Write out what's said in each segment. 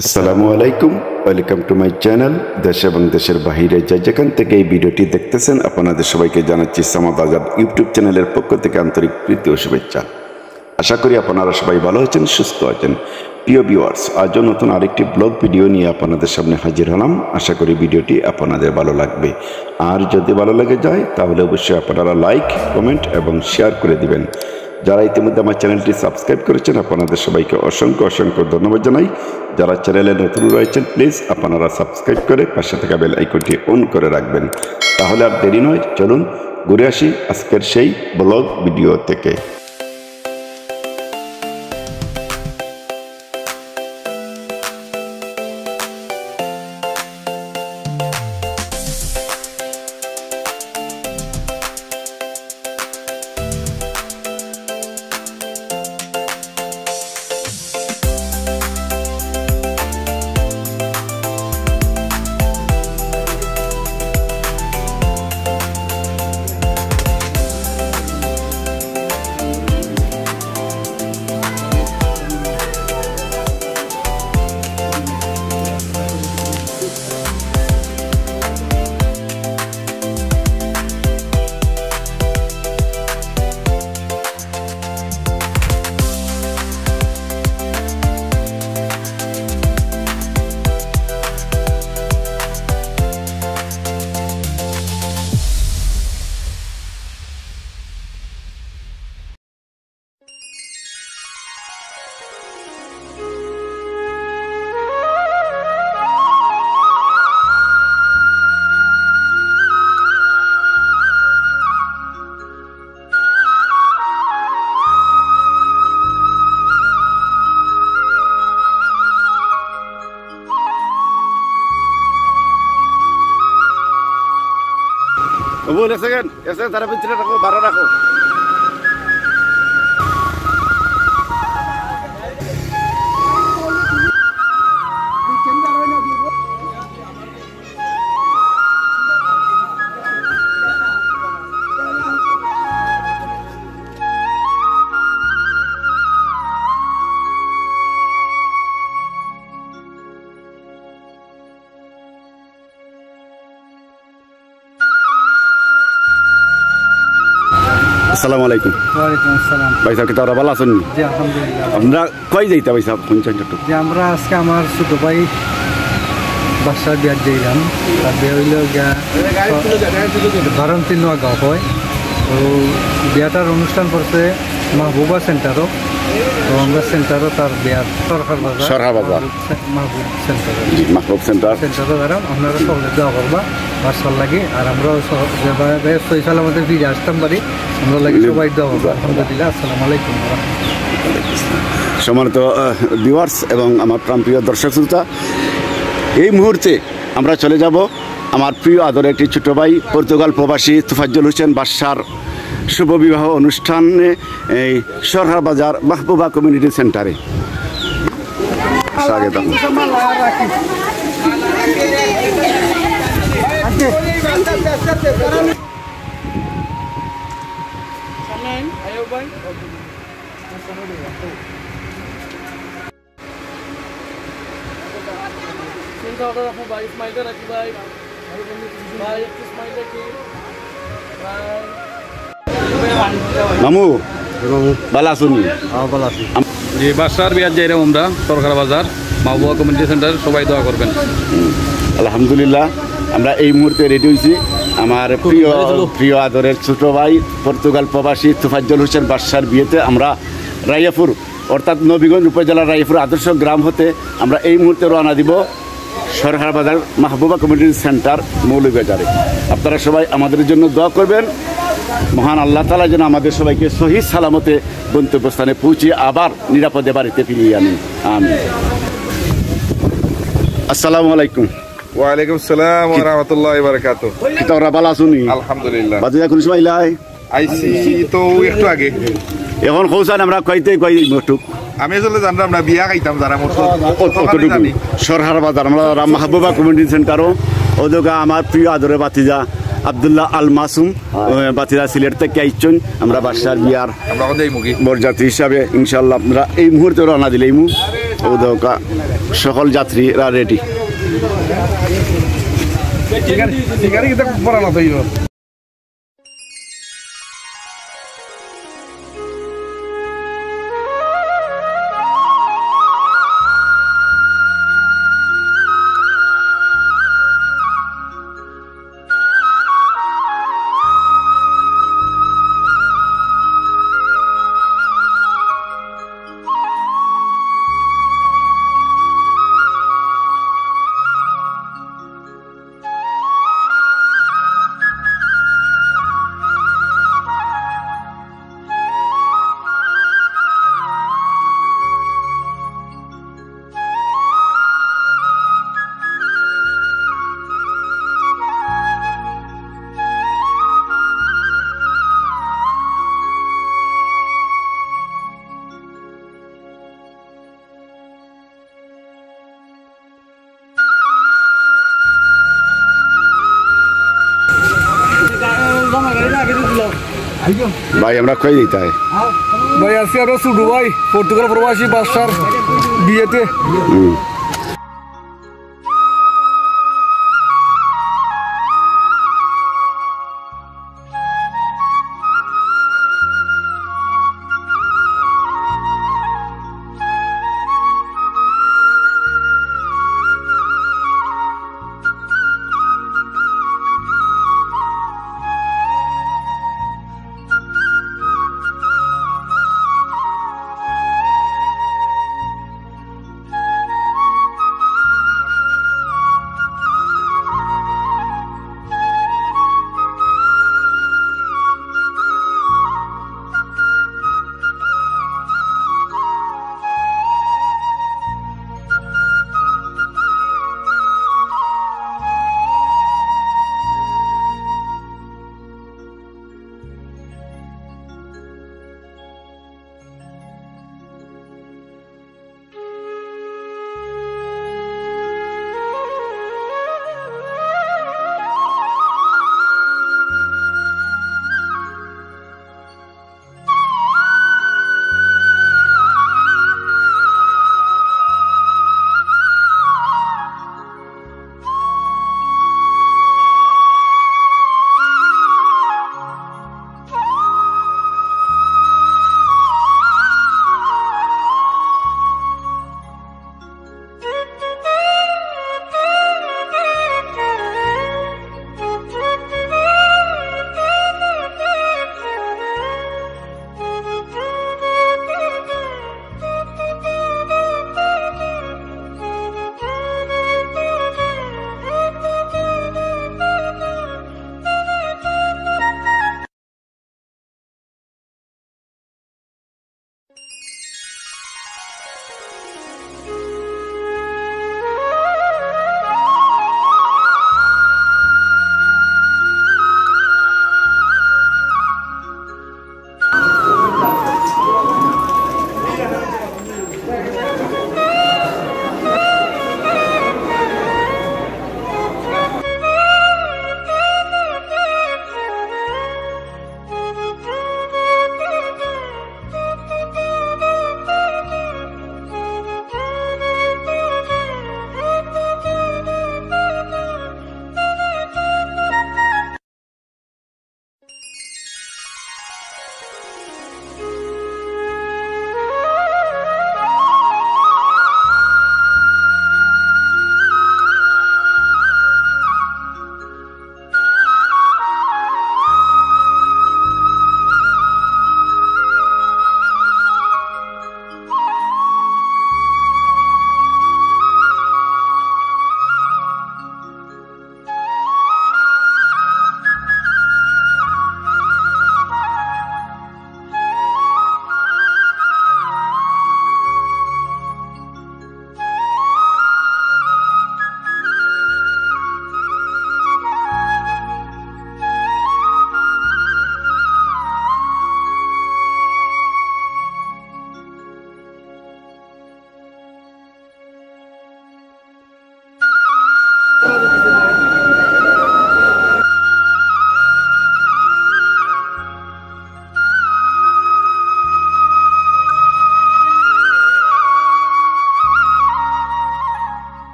আসসালামু আলাইকুম, welcome to my channel. দেশ এবং দেশের বাহিরে যে যেখান থেকে এই ভিডিওটি দেখতেছেন আপনাদের সবাইকে জানাচ্ছি সামাদ আজাদ ইউটিউব চ্যানেলের পক্ষ থেকে আন্তরিক প্রীতি ও শুভেচ্ছা। আশা করি আপনারা সবাই ভালো আছেন, সুস্থ আছেন। প্রিয় ভিউয়ার্স, আজও নতুন আরেকটি ব্লগ ভিডিও নিয়ে আপনাদের সামনে হাজির হলাম। আশা করি ভিডিওটি আপনাদের ভালো লাগবে। আর যদি ভালো লেগে যায় তাহলে অবশ্যই আপনারা লাইক, কমেন্ট এবং শেয়ার করে দিবেন। যারা ইতিমধ্যে আমার চ্যানেলটি সাবস্ক্রাইব করেছেন আপনাদের সবাইকে অসংখ্য অসংখ্য ধন্যবাদ জানাই। যারা চ্যানেলে নতুন রয়েছেন প্লিজ আপনারা সাবস্ক্রাইব করে পাশে থাকা বেল আইকনটি অন করে রাখবেন। তাহলে আর দেরি নয়, চলুন ঘুরে আসি আজকের সেই ব্লগ ভিডিও থেকে। बोल एक सेकंड तारा पिछले रखो, 12 रखो। আসসালামু আলাইকুম। ওয়ালাইকুম আসসালাম। ভাই সাহেব কিতা ভালো আছেন? জি আলহামদুলিল্লাহ। আমরা কই যাইতা ভাই সাহেব? যে আমরা আজকে আমার ছোট ভাই বাসার বিয়ার যাইলাম। তার বিয়ে হইল বারন্তি নোয়া গাঁও হয়। তো বিয়াটার অনুষ্ঠান করছে মাহবুবা সেন্টারও। তো আমরা সেন্টারও তার বিয়ার সরকার বাজার মাহবুব সেন্টারও দাঁড়াম। আপনারা সকলে দেওয়া করবা বাসার লাগে। আর আমরাও যেভাবে সৈসাল আমাদের ফিরে আসতাম পারি আমরা লাগে সবাই দেওয়া করবো। আলহামদুলিল্লাহ। আসসালামু আলাইকুম। সম্মানিত ভিউয়ার্স এবং আমার প্রিয় দর্শক শ্রোতা, এই মুহূর্তে আমরা চলে যাব আমার প্রিয় আদরের একটি ছোট ভাই পর্তুগাল প্রবাসী তোফাজ্জল হোসেন বাদশার শুভ বিবাহ অনুষ্ঠানে এই সরহার বাজার মাহবুবা কমিউনিটি সেন্টারে। স্বাগত। মামু ভালো আছেন? ভালো আছি। জি, বাসার বিয়ার যাই আমরা সরকার বাজার মাহবুবা কমিউনিটি সেন্টার, সবাই দোয়া করবেন। আলহামদুলিল্লাহ, আমরা এই মুহূর্তে রেডি হয়েছি আমার প্রিয় আদরের ছোট ভাই পর্তুগাল প্রবাসী তোফাজ্জল হোসেন বাদশার বিয়েতে। আমরা রাইয়াপুর অর্থাৎ নবীগঞ্জ উপজেলার রাইয়াপুর আদর্শ গ্রাম হতে আমরা এই মুহূর্তে রওনা দিব সরকার বাজার মাহবুবা কমিউনিটি সেন্টার মৌলভীবাজারে। আপনারা সবাই আমাদের জন্য দোয়া করবেন। মহান আল্লাহ তাআলা যেন আমাদের সবাইকে সহিহ সালামতে গন্তব্যস্থানে পৌঁছিয়ে আবার নিরাপদে বাড়িতে ফিরিয়ে আনেন। আমিন। আসসালামু আলাইকুম। ওয়ালাইকুম আসসালাম ওয়া রাহমাতুল্লাহি ওয়া বারাকাতুহু। কিতা ওরা ভালো আছেন? আলহামদুলিল্লাহ। বাজে কোন সময় লাই আইসি তো একটু আগে। এখন কৌশান আমরা কইতে কই একটু আমি আসলে জানতাম না বিয়া খাইতাম যারা মোর অতটুকু সরহার বাজার আমরা মাহবুবা কমিউনিটি সেন্টারও ওদোগা আমার প্রিয় আদরে বাতিজা আব্দুল্লাহ আল মাসুম বাতিজা সিলেট থেকে আইছেন আমরা বাদশার বিয়ার আমরা কোথায় মুখী বরযাত্রী হিসাবে ইনশাল্লাহ আমরা এই মুহূর্তে রওনা দিলেই ওদোগা সকল যাত্রীরা রেডি ঠিক আছে কিন্তু পড়া না তো ভাই আমরা কই দিতে হয় ভাই আজকে আরো শুরু ভাই পর্তুগাল প্রবাসী বাদশার বিয়েতে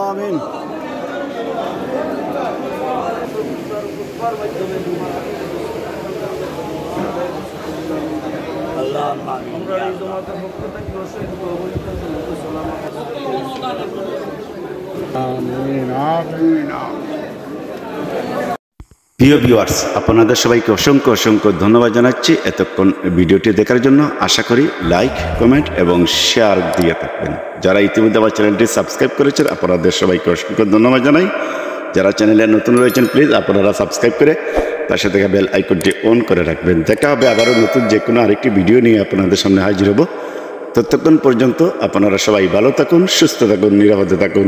আমিন। প্রিয় ভিউয়ার্স, আপনাদের সবাইকে অসংখ্য অসংখ্য ধন্যবাদ জানাচ্ছি এতক্ষণ ভিডিওটি দেখার জন্য। আশা করি লাইক, কমেন্ট এবং শেয়ার দিয়ে থাকবেন। যারা ইতিমধ্যে আমার চ্যানেলটি সাবস্ক্রাইব করেছেন আপনাদের সবাইকে অসংখ্য ধন্যবাদ জানাই। যারা চ্যানেলে নতুন রয়েছেন প্লিজ আপনারা সাবস্ক্রাইব করে তার সাথে বেল আইকনটি অন করে রাখবেন। দেখা হবে আবারও নতুন যে কোনো আরেকটি ভিডিও নিয়ে আপনাদের সামনে হাজির হব। ততক্ষণ পর্যন্ত আপনারা সবাই ভালো থাকুন, সুস্থ থাকুন, নিরাপদে থাকুন।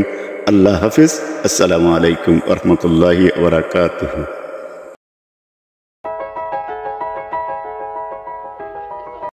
আল্লাহ হাফিজ। আসসালামু আলাইকুম ওয়া রাহমাতুল্লাহি ওয়া বারাকাতুহু।